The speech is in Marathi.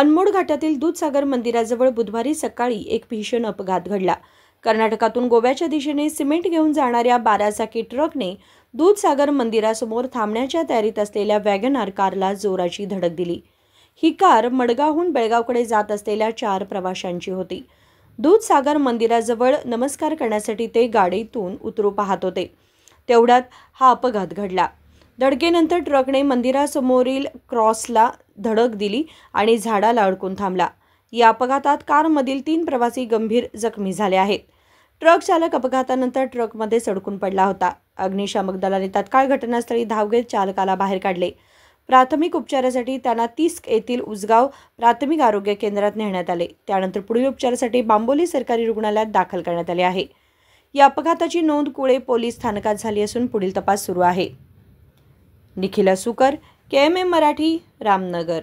अनमोड घाटातील दूधसागर मंदिराजवळ बुधवारी सकाळी एक भीषण अपघात घडला। कर्नाटकातून गोव्याच्या दिशेने सिमेंट घेऊन जाणाऱ्या 12 चाकी ट्रकने दूधसागर मंदिरासमोर थांबण्याच्या तयारीत असलेल्या वॅगनआर कारला जोराची धडक दिली। ही कार मडगावहून बेळगावकडे जात असलेल्या 4 प्रवाशांची होती। दूधसागर मंदिराजवळ नमस्कार करण्यासाठी ते गाडीतून उतरू पाहत होते, तेवढ्यात हा अपघात घडला। धडकेनंतर ट्रकने मंदिरासमोरील क्रॉसला धडक दिली आणि झाडाला अडकून थांबला। या अपघातात कारमधील 3 प्रवासी गंभीर जखमी झाले आहेत। ट्रक चालक अपघातानंतर ट्रकमध्ये सडकून पडला होता। अग्निशामक दलाने तात्काळ घटनास्थळी धाव घेत चालकाला बाहेर काढले। प्राथमिक उपचारासाठी त्यांना 30 येथील उसगाव प्राथमिक आरोग्य केंद्रात नेण्यात आले। त्यानंतर पुढील उपचारासाठी बांबोली सरकारी रुग्णालयात दाखल करण्यात आले आहे। या अपघाताची नोंद कुळे पोलीस स्थानकात झाली असून पुढील तपास सुरू आहे। निखिल सुकर, KMM मराठी, रामनगर।